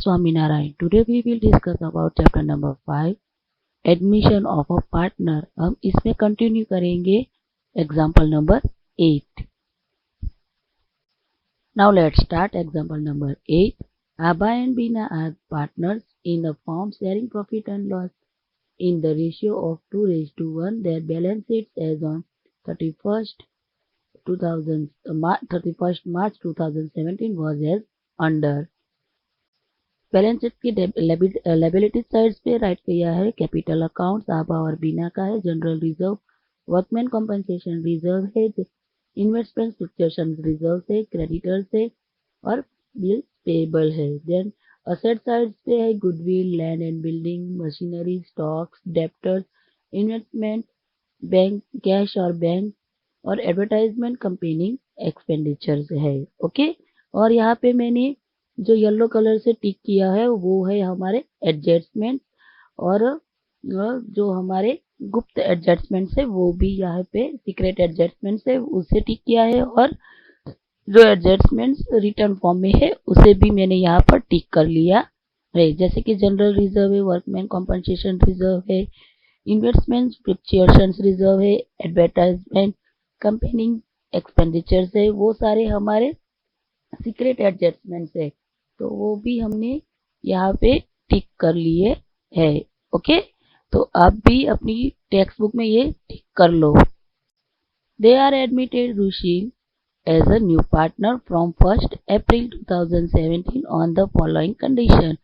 Swaminarayan. Today we will discuss about chapter number 5, admission of a partner. हम इसमें continue करेंगे example number 8. Now let's start example number 8. Abba and Bina are partners in a firm sharing profit and loss in the ratio of 2:1. Their balance sheets as on 31st March 2017 was as under. Balance sheet की liability sides पे write किया है capital accounts आबा और बीना का है, general reserve, workman compensation reserve है, investment fluctuation reserve है, क्रेडिटर्स है और बिल पेबल है। देन असेट साइड्स पे है goodwill, land and building, machinery, stocks, debtors, investment, bank cash और बैंक और एडवर्टाइजमेंट कंपेनिंग एक्सपेंडिचर्स है। ओके, और यहाँ पे मैंने जो येलो कलर से टिक किया है वो है हमारे एडजस्टमेंट, और जो हमारे गुप्त एडजस्टमेंट है वो भी यहाँ पे सीक्रेट एडजस्टमेंट है उसे टिक किया है, और जो एडजस्टमेंट रिटर्न फॉर्म में है उसे भी मैंने यहाँ पर टिक कर लिया है। जैसे कि जनरल रिजर्व है, वर्कमैन कॉम्पनसेशन रिजर्व है, इन्वेस्टमेंट फ्लक्चुएशन रिजर्व है, एडवर्टाइजमेंट कंपेनिंग एक्सपेंडिचर्स है, वो सारे हमारे सीक्रेट एडजस्टमेंट्स है, तो वो भी हमने यहाँ पे टिक कर लिए है। ओके, तो आप भी अपनी टेक्स्ट बुक में ये टिक कर लो। They are admitted Rushil as a new partner from 1st April 2017 on the following condition: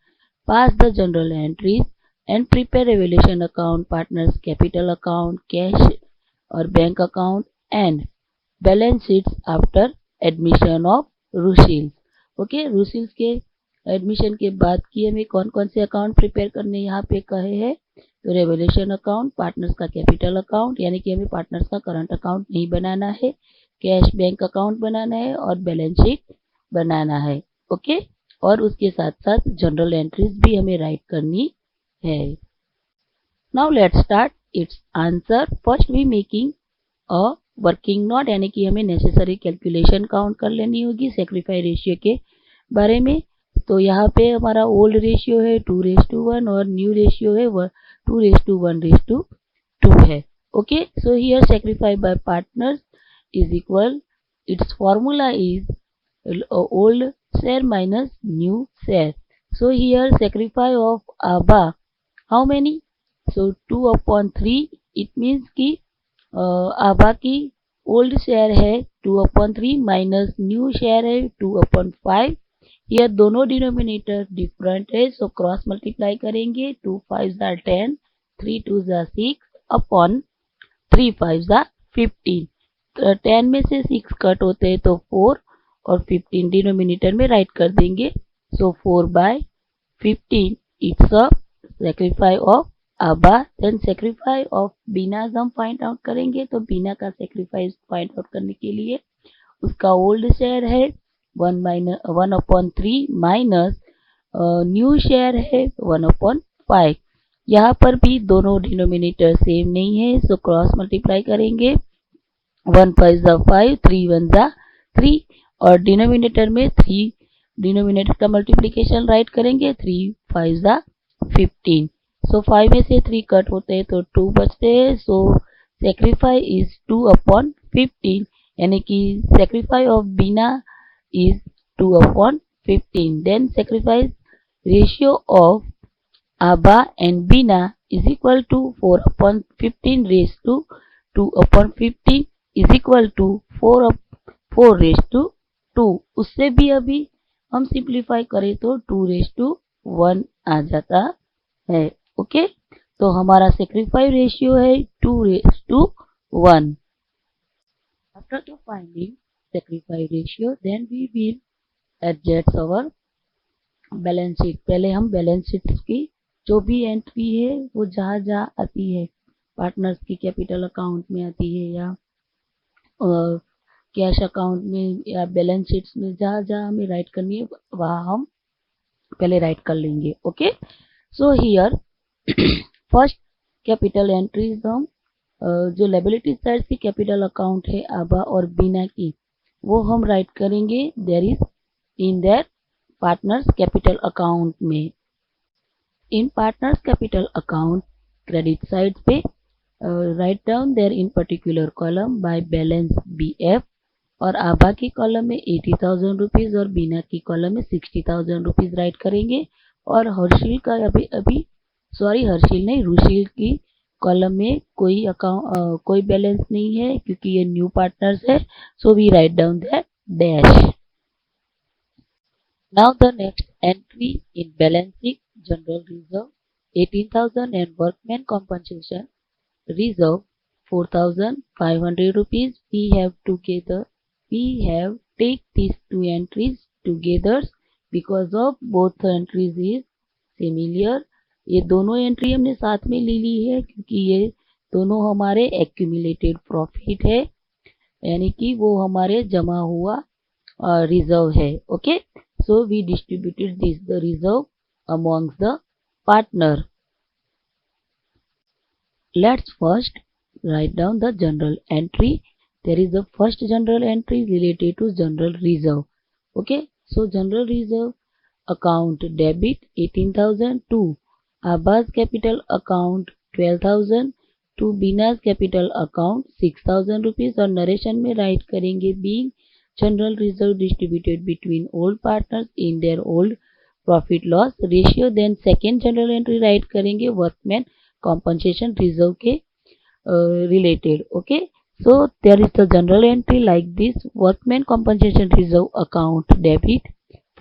pass the journal entries and prepare revaluation account, partners capital account, cash और bank account and balance sheets after admission of Rushil. Okay, Rushil's के admission के बाद की हमें कौन कौन से account prepare करने यहाँ पे कहे हैं, तो रेवोल्यूशन अकाउंट, पार्टनर्स का कैपिटल अकाउंट यानी कि हमें पार्टनर्स का करंट अकाउंट नहीं बनाना है, कैश बैंक अकाउंट बनाना है और बैलेंस शीट बनाना है। ओके, और उसके साथ साथ जनरल एंट्रीज भी हमें राइट करनी है। Now let's start its answer. First we making a working note यानी कि हमें नेसेसरी कैलकुलेशन काउंट कर लेनी होगी सेक्रीफाई रेशियो के बारे में। तो यहाँ पे हमारा ओल्ड रेशियो है 2:1 और न्यू रेशियो है 2:1:2 है। Okay, so here sacrifice by partners is equal, its formula is old share minus new share. So here sacrifice of Abha how many, so 2/3, it means कि आबा की ओल्ड शेयर है 2/3 minus new share है 2/5। यह दोनों denominator different है, so cross multiply करेंगे, 2 5s are 10, 3 2s are 6 upon 3 5s are 15। 10 में से 6 कट होते हैं तो 4 और 15 डिनोमिनेटर में राइट कर देंगे, सो 4/15 इट्स अ सेक्रीफाई ऑफ आबा। देन सेक्रीफाई ऑफ बीना हम फाइंड आउट करेंगे, तो बीना का सेक्रीफाइस फाइंड आउट करने के लिए उसका ओल्ड शेयर है 1/3 माइनस न्यू शेयर है 1/5। यहाँ पर भी दोनों डिनोमिनेटर सेम नहीं है, सो क्रॉस मल्टीप्लाई करेंगे, 1 5s are 5, 3 1s are 3 और डिनोमिनेटर में 3 डिनोमिनेटर का मल्टीप्लिकेशन राइट करेंगे, 3 5s are 15। सो 5 में से 3 कट होते हैं तो 2 बचते हैं, सो सेक्रीफाई इज 2/15 यानी कि sacrifice of Bina is 2/15. Then sacrifice ratio of Abba and Bina is equal to 4/15 raised to 2/15 is equal to 4 raised to 2। उससे भी अभी हम सिंप्लीफाई करें तो 2:1 आ जाता है। ओके, तो हमारा सेक्रीफाई रेशियो है 2:1। After the finding sacrifice ratio, then we will adjust our balance sheet। पहले हम बैलेंस शीट की जो भी एंट्री है वो जहाँ जहाँ आती है, पार्टनर्स की कैपिटल अकाउंट में आती है या कैश अकाउंट में या बैलेंस शीट्स में जहाँ जहाँ हमें राइट करनी है वहाँ हम पहले राइट कर लेंगे। Okay, so here first capital entries हम जो लायबिलिटी साइड की कैपिटल अकाउंट है आबा और बीना की वो हम राइट करेंगे। There is in their partners capital account में। In partners capital account credit side पे write down there in particular column by balance BF, और आभा की कॉलम में 80,000 रुपीज और बीना की कॉलम में 60,000 रुपीज राइट करेंगे। और हर्षिल का हर्षिल नहीं, रुशील की कॉलम में कोई बैलेंस नहीं है क्योंकि ये न्यू पार्टनर्स है, so we write down that dash. Now the next entry in balance sheet: general reserve 18,000 and workman compensation reserve 4,500 rupees. We have take these two entries together because of both entries is similar. ये दोनों entry हमने साथ में ले ली है क्योंकि ये दोनों हमारे एक्यूमुलेटेड प्रॉफिट है, यानी कि वो हमारे जमा हुआ रिजर्व है। Okay, so we distributed the reserve amongst the partner. Let's first write down the general entry. There is the first general entry related to general reserve. Okay, so general reserve account debit 18,000 to Abbas capital account 12,000 to Bina's capital account 6,000 rupees, और narration में right करेंगे being general reserve distributed between old partners in their old profit loss ratio. Then second general entry right करेंगे workman compensation reserve के related. Okay, so there is the general entry like this: workman compensation reserve account debit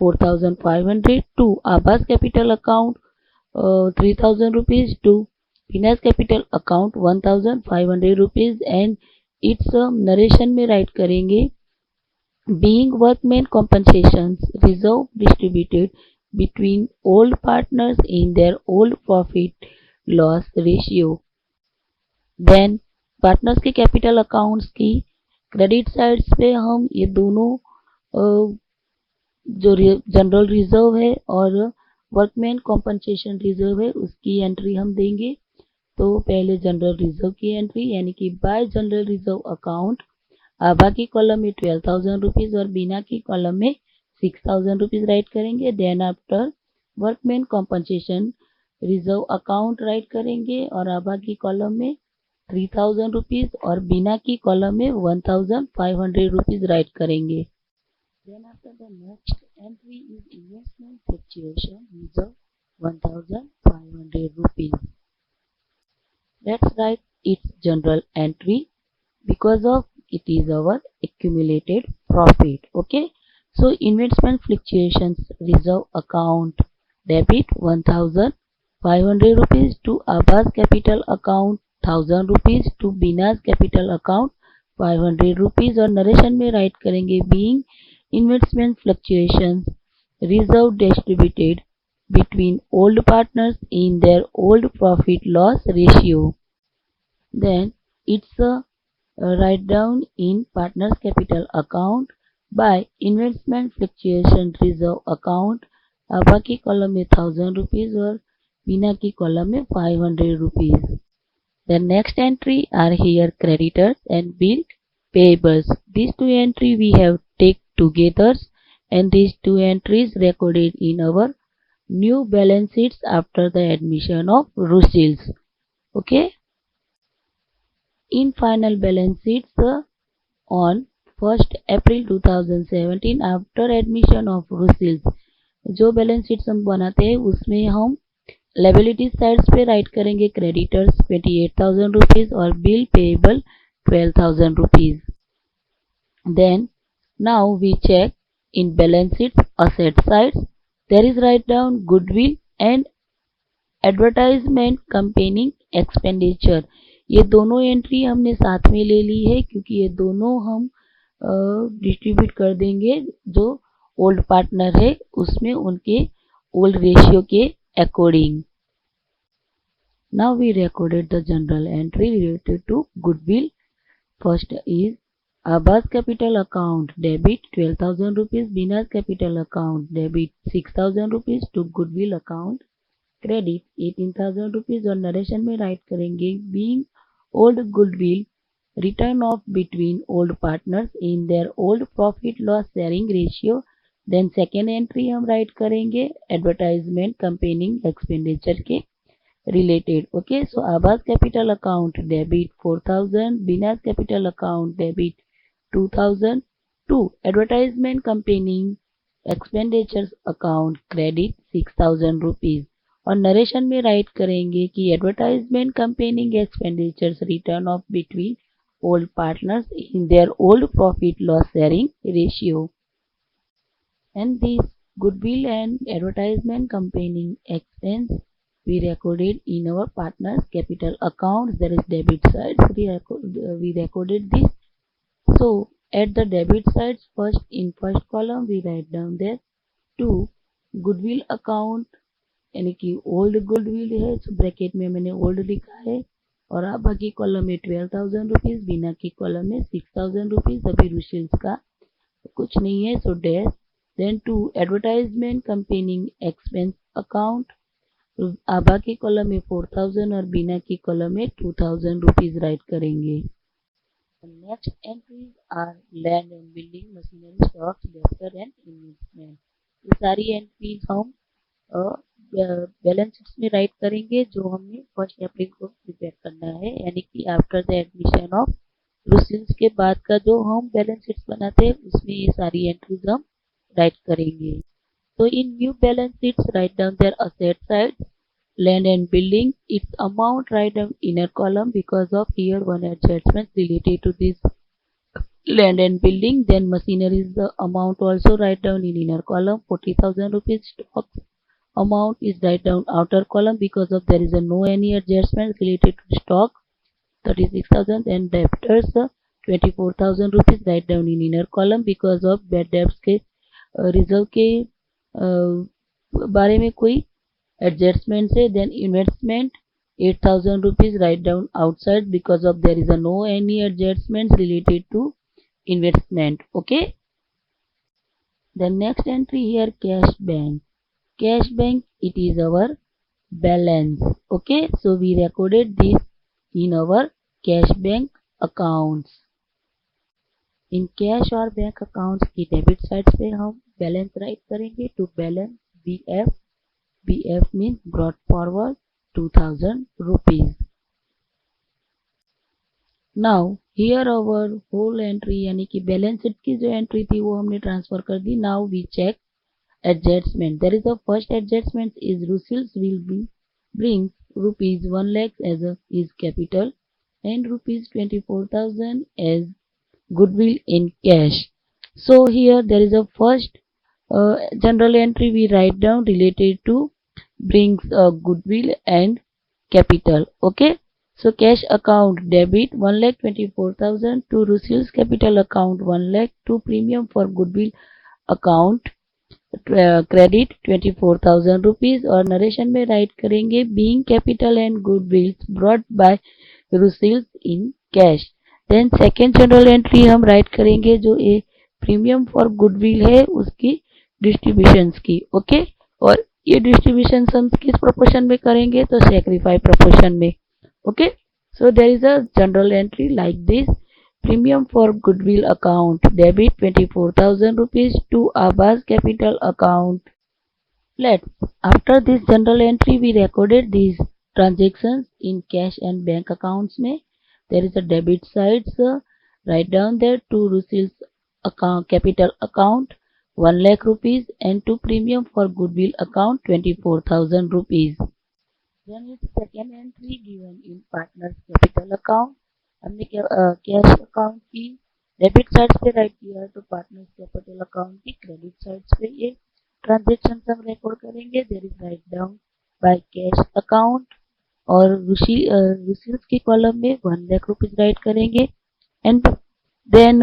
4,500 to Abbas capital account 3,000 rupees to Bina's capital account 1,500 rupees, and its narration में right करेंगे being workman compensations reserve distributed between old partners in their old profit loss ratio. Then partners के capital accounts की credit sides पे हम ये दोनों जो general reserve है और वर्कमैन कॉम्पनसेशन रिजर्व है उसकी एंट्री हम देंगे। तो पहले जनरल रिजर्व की एंट्री, यानी कि बाय जनरल रिजर्व अकाउंट आभा की कॉलम में 12,000 रुपीज और बीना की कॉलम में 6,000 रुपीज राइट करेंगे। Then after workman compensation reserve account write करेंगे और आभा की कॉलम में 3,000 रुपीज और बीना की कॉलम में 1,500 रुपीज राइट करेंगे। Then after the next entry is investment fluctuation reserve 1,500 rupees. Let's write its general entry because of it is our accumulated profit. Okay, so investment fluctuations reserve account debit 1,500 rupees to Abbas capital account 1,000 rupees to Bina's capital account 500 rupees, और narration में right करेंगे being investment fluctuations reserve distributed between old partners in their old profit loss ratio. Then it's a write down in partners capital account by investment fluctuation reserve account आभा की column में 1,000 rupees और बीना की column में 500 rupees. The next entry are here creditors and bill payables. These two entry we have take together, and these two entries recorded in our new balance sheets after the admission of Rushils. Okay, in final balance sheets on 1st April 2017 after admission of Rushils, जो balance sheets हम बनाते हैं उसमें हम liability sides पे write करेंगे creditors 28,000 rupees और bill payable 12,000 rupees. Then now we check in balance sheets asset sides, there is write down goodwill and advertisement campaigning expenditure. ये दोनों एंट्री हमने साथ में ले ली है क्योंकि ये दोनों हम डिस्ट्रीब्यूट कर देंगे जो ओल्ड पार्टनर है उसमें उनके ओल्ड रेशियो के according. Now we recorded the general entry related to goodwill. First is Abbas capital account debit 12,000 rupees, Bina's capital account debit 6,000 rupees to goodwill account credit 18,000 rupees, और narration में right करेंगे being old goodwill return of between old partners in their old profit loss sharing ratio देन second entry हम write करेंगे advertisement campaigning expenditure के related. Okay, so Abbas capital account debit 4,000, Bina's capital account debit 2,000. 2. Advertisement company expenditures account credit 6,000 rupees. और narration में right करेंगे कि advertisement campaigning expenditures return of between old partners in their old profit loss sharing ratio and this goodwill and advertisement campaigning expense we recorded in our partners capital accounts. There is debit sides we recorded this. So at the debit sides first in first column we write down there to goodwill account यानी कि old goodwill है तो bracket में मैंने old लिखा है और आबा की कॉलम में 12,000 रुपीज, बीना की कॉलम में 6,000 रुपीज. अभी रुशिल्स का कुछ नहीं है so dash. Then to advertisement campaigning expense account, Abha की कॉलम में 4,000 और बीना की कॉलम में 2,000 रुपीज राइट करेंगे. Next entries are land and building machinery stocks debtor and investment. ये सारी एंट्रीज हम बैलेंस शीट्स में राइट करेंगे जो हमने 1 अप्रैल को प्रिपेयर करना है, यानी कि आफ्टर द एडमिशन ऑफ रुसिल्स के बाद का जो हम बैलेंस शीट्स बनाते हैं उसमें ये सारी एंट्रीज हम राइट करेंगे. तो in new balance sheets write down their asset side land and building its amount write down inner column because of here one adjustment related to this land and building. Then machinery is the amount also write down in inner column. 40,000 rupees stocks amount is write down outer column because of there is a no any adjustment related to stock 36,000. and debtors 24,000 rupees write down in inner column because of bad debts के reserve के बारे में कोई adjustment से. then investment 8,000 rupees write down outside because of there is a no any adjustments related to investment. Okay, the next entry here cash bank. Cash bank it is our balance. Okay, so we recorded this in our cash bank accounts. in cash और bank accounts की debit side पे हम balance write करेंगे to balance BF. BF means brought forward 2,000 rupees. Now here our whole entry यानी कि balance sheet की जो entry थी वो हमने ट्रांसफर कर दी. Now we check adjustment. There is a first adjustment is Russell's will be brings rupees 1 lakh as a his capital and rupees 24,000 as goodwill in cash. So here there is a first general entry we write down related to brings goodwill and capital. Okay, so cash account debit 1,24,000 to Russell's capital account 1 lakh to premium for goodwill account credit 24,000 rupees. और narration में right करेंगे being capital and goodwill brought by Russell's in cash. Then second journal entry हम write करेंगे जो ए premium for goodwill है उसकी distributions की. Okay, और ये डिस्ट्रीब्यूशन हम किस प्रोपोर्शन में करेंगे तो सेक्रीफाई प्रोपोर्शन में. Okay, so there is a journal entry like this. Premium for goodwill account debit 24,000 rupees to Abbas capital account. Let's after this general entry we recorded these transactions in cash and bank accounts में. There is a debit sides write down there to Russell's account capital account 1 lakh rupees and to premium for goodwill account 24,000 rupees. Then is second entry given in partners capital account. हमने cash account की debit side पे write किया है तो partners capital account की credit side पे ये transaction हम रिकॉर्ड करेंगे. There is write down by cash account और रिसीव्स की कॉलम में 1 लाख रुपीज राइट करेंगे. And then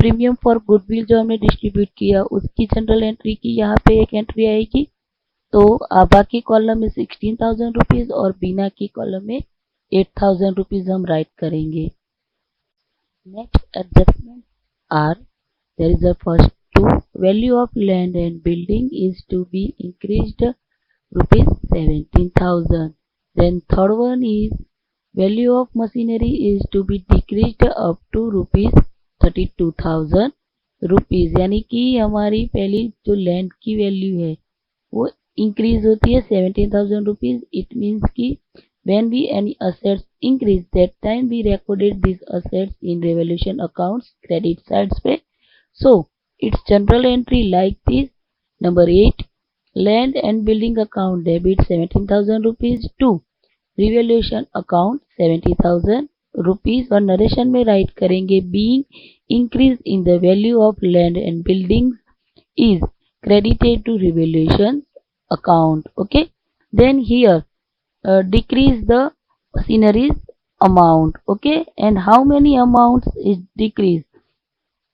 premium for goodwill जो हमने डिस्ट्रीब्यूट किया उसकी जनरल एंट्री की यहाँ पे एक एंट्री आएगी. तो आबा की कॉलम में 16,000 रुपीज और बीना की कॉलम में 8,000 रुपीज हम राइट करेंगे. Next adjustment are there is a first to value of land and building is to be increased rupees 17,000. Then third one is value of machinery is to be decreased up to rupees 32,000 rupees, यानी कि हमारी पहली जो land की value है वो increase होती है 17,000 रुपीज. इट मीन्स कि when we any assets increase, that time we recorded these assets in revaluation accounts credit sides पे. So its general entry like this. Number 8, land and building account debit 17,000 rupees to revaluation account 70,000 rupees. और narration में right करेंगे being increase in the value of land and buildings is credited to revaluation account. Okay, then here decrease the machineries amount. Okay, and how many amounts is decreased?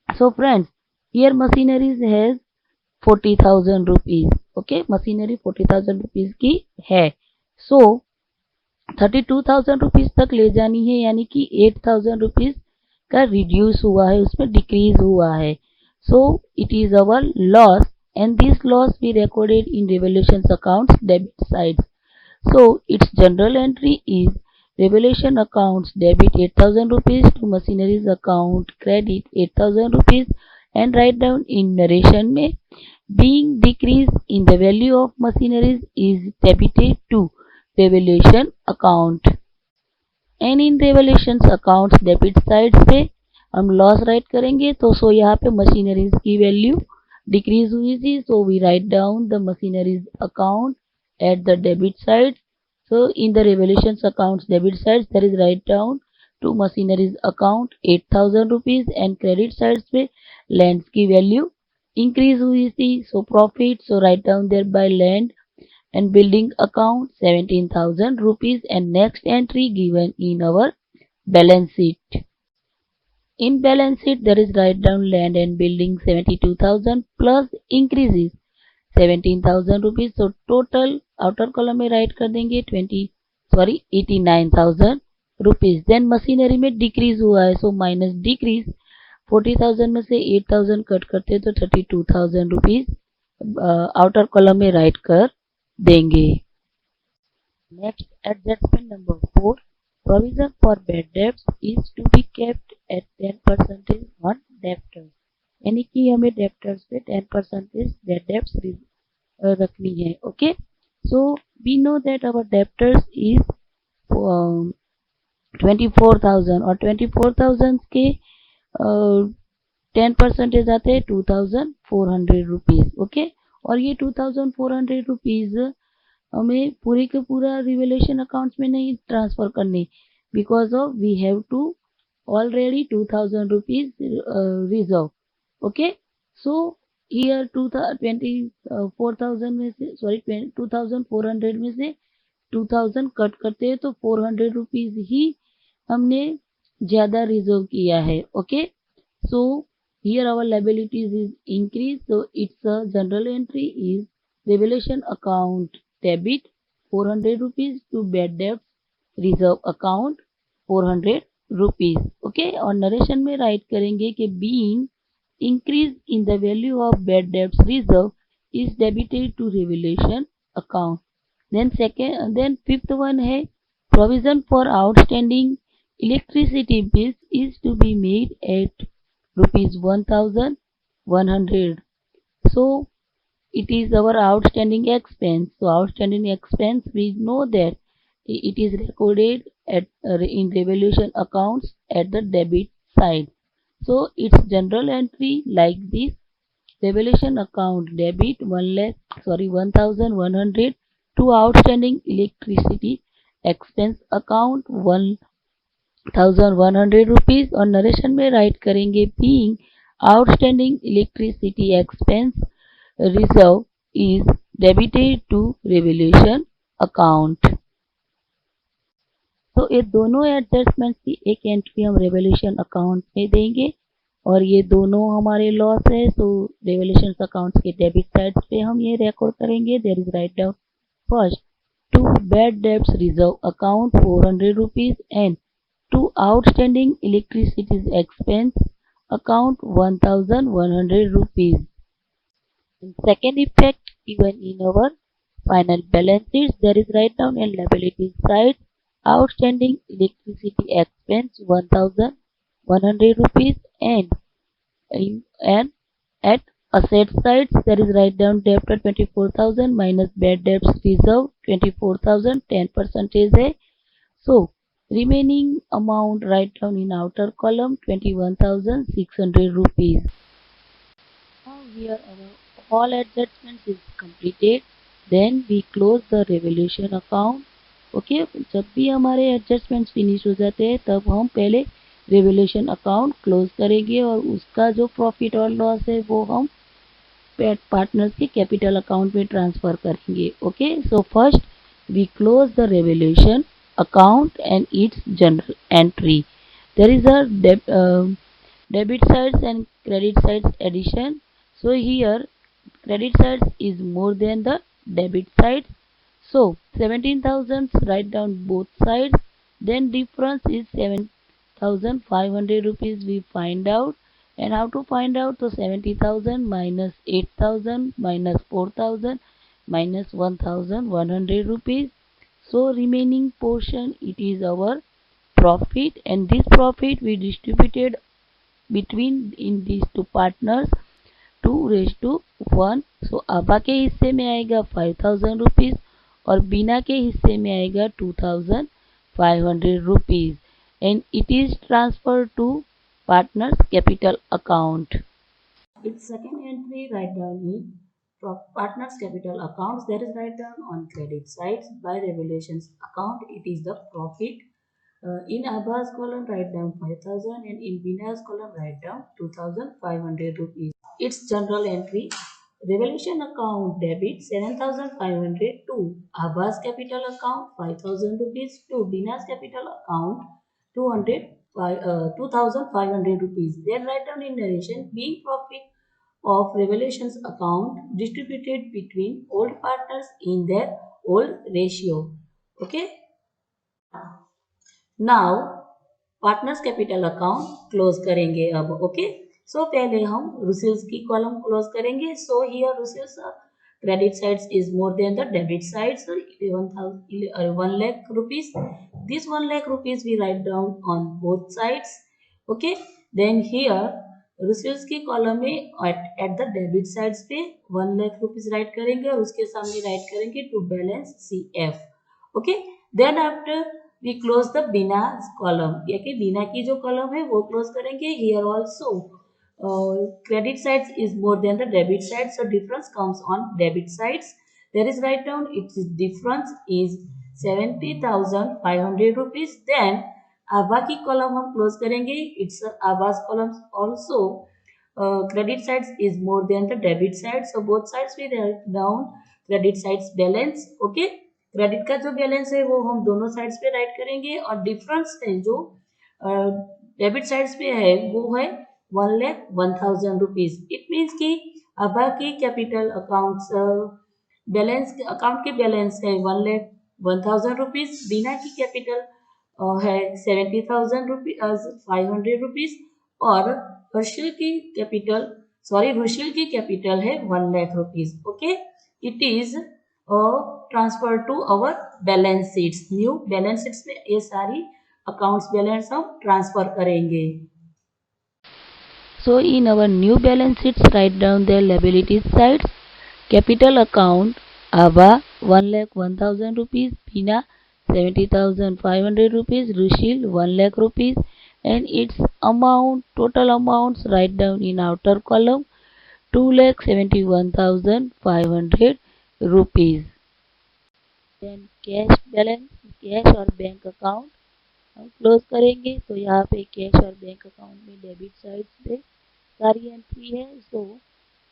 So friends, here machineries has 40,000 rupees. Okay, machinery 40,000 rupees की है. So 32,000 rupees तक ले जानी है, यानी कि 8,000 rupees का reduce हुआ है, उसमें डिक्रीज हुआ है. So it is our loss and this loss we recorded in revaluation accounts debit side. So its journal entry is revaluation accounts debit 8,000 rupees to machineries account credit 8,000 rupees and write down in narration में being decrease in the value of machineries is debited to revaluation account. And in revolution accounts debit side पे हम loss right करेंगे. तो सो यहाँ पे machineries की value decrease हुई थी, so we write down the machineries account at the debit side. So in the revaluation accounts debit side there is write down to machineries account 8,000 rupees and credit side पे land की value increase हुई थी, so profit, so write down there by land and building account 17,000 rupees. And next entry given in our balance sheet. In balance sheet there is write down land and building 72,000 plus increases 17,000 rupees. So total outer column में write कर देंगे 89,000 rupees. Then machinery में decrease हुआ है, so minus decrease 40,000 में से 8,000 cut करते तो 32,000 rupees outer column में write कर देंगे. Next adjustment number 4, provision for bad debts is to be kept at 10% on debtors, यानी कि हमें डेब्टर्स पे 10% बैड डेब्ट्स रखनी है. Okay, so we know that our debtors is 24,000 और 24,000 के 10% आते हैं 2,400 रुपीज. ओके, और ये 2,400 रुपीज हमें पूरे के पूरा रिवोल्यूशन अकाउंट्स में नहीं ट्रांसफर करने, because of we have to already 2,000 rupees reserve. Okay, so here 24,000 में से 2,400 में से 2,000 कट करते हैं तो 400 रुपीज ही हमने ज्यादा रिजर्व किया है. Okay, so here our liabilities is increased, so its general entry is revaluation account debit 400 rupees to bad debts reserve account 400 rupees. Okay, और नरेशन में राइट करेंगे कि being increase in the value of bad debts reserve is debited to revaluation account. Then fifth one है provision for outstanding electricity bills is to be made at rupees 1,100. So it is our outstanding expense. So outstanding expense, we know that it is recorded at in revaluation accounts at the debit side. So its general entry like this: revaluation account debit 1,100 to outstanding electricity expense account 1,100 rupees. और narration में right करेंगे being outstanding electricity expense reserve is debited to revaluation account. तो ये दोनों adjustment की एक entry हम revolution account में देंगे और ये दोनों हमारे लॉस है, तो रेवोल्यूशन अकाउंट के डेबिट साइड पे हम ये रिकॉर्ड करेंगे. There is write down first to bad debts reserve account 400 rupees and to outstanding electricity expense account 1,100 rupees. In second effect given in our final balance sheet, there is write down in liabilities side outstanding electricity expense 1,100 rupees and At asset sides, there is write down debt at 24,000 minus bad debts reserve 24,000, 10% है. So remaining amount write down in outer column 21,600 rupees. Now here our all adjustments is completed. Then we close the revaluation account. Okay जब भी हमारे adjustments finish हो जाते हैं तब हम पहले रेवल्यूशन अकाउंट क्लोज करेंगे और उसका जो प्रॉफिट और लॉस है वो हम पार्टनर्स के कैपिटल अकाउंट में ट्रांसफर करेंगे. Okay so first we close the revaluation account and its general entry. There is a debit sides and credit sides addition. So here credit sides is more than the debit sides. So 17,000 write down both sides. Then difference is 7,500 rupees we find out. And how to find out? So 70,000 minus 8,000 minus 4,000 minus 1,100 rupees. So remaining portion it is our profit, and this profit we distributed between in these two partners 2:1. So आबा के हिस्से में आएगा 5,000 rupees और बीना के हिस्से में आएगा 2,500 rupees and it is transferred to partners capital account. Its second entry write down in partners capital accounts. There is write down on credit sides by revelations account. It is the profit. In Abha's column write down 5,000 and in Bina's column write down 2,500 rupees. Its general entry revaluation account debit 7,500 to Abha's capital account 5,000 rupees to Bina's capital account 2,500 rupees. Then write down in narration being profit of revelations account distributed between old partners in their old ratio. Okay. Now partners capital account close करेंगे अब. Okay so पहले हम रुसिल्स की column close करेंगे. So here Rushil's credit sides is more than the debit sides 1 lakh rupees. This 1 lakh rupees we write down on both sides. Okay then here रुसिल्स की column में eight the debit sides पे 1 lakh rupees write करेंगे और उसके सामने write करेंगे to balance CF. Okay then after we close the Bina column, या कि बीना की जो कॉलम है वो क्लोज करेंगे. Here also credit sides is more than the debit side, so difference comes on debit sides. There is write down its difference is 70,500 rupees. then आभा की column हम close करेंगे. इट्स आभास column also credit sides is more than the debit side, so both sides we write down credit sides balance. okay credit का जो balance है वो हम दोनों साइड्स पे राइट करेंगे और डिफरेंस है जो डेबिट साइड्स पे है वो है 1,01,000 रुपीज. इट मीन्स कि आभा की कैपिटल अकाउंट्स बैलेंस अकाउंट के बैलेंस है 1,01,000 रुपीज. बीना की कैपिटल है 70,000 रुपीज 500 रुपीज और रुशिल की कैपिटल है 1 lakh rupees. Okay it is transfer to our balance sheets. New balance sheets में ये सारी अकाउंट्स बैलेंस हम ट्रांसफर करेंगे. So in our new balance sheets write down their liabilities sides. Capital account Abha 1,01,000 rupees, Bina 70,500 rupees, Rushil 1 lakh rupees, and its amount total amounts write down in outer column 2,71,500 rupees. Then cash balance cash और bank account हम close करेंगे. तो यहाँ पे cash और bank account में debit side से सारी एंट्री है. सो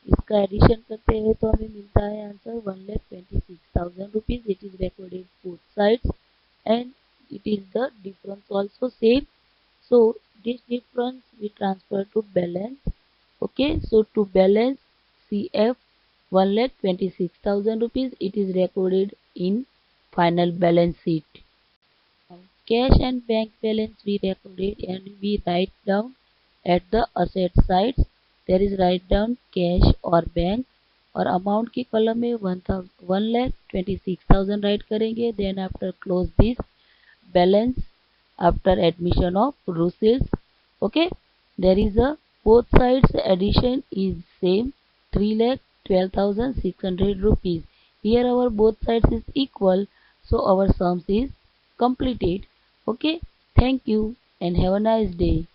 इसका एडिशन करते हैं तो हमें मिलता है answer 1,26,000 rupees. It is recorded both sides and it is the difference also same. So this difference we transfer to balance. Okay so to balance CF 1,26,000 rupees. It is recorded in final balance sheet. Cash and bank balance we recorded and we write down at the asset sides. There is write down cash और bank और amount की column में 1,26,000 write करेंगे. Then after close this balance after admission of Rushil's. Okay there is a both sides addition is same, 3,12,600 rupees. Here our both sides is equal, so our sums is completed. Okay, thank you and have a nice day.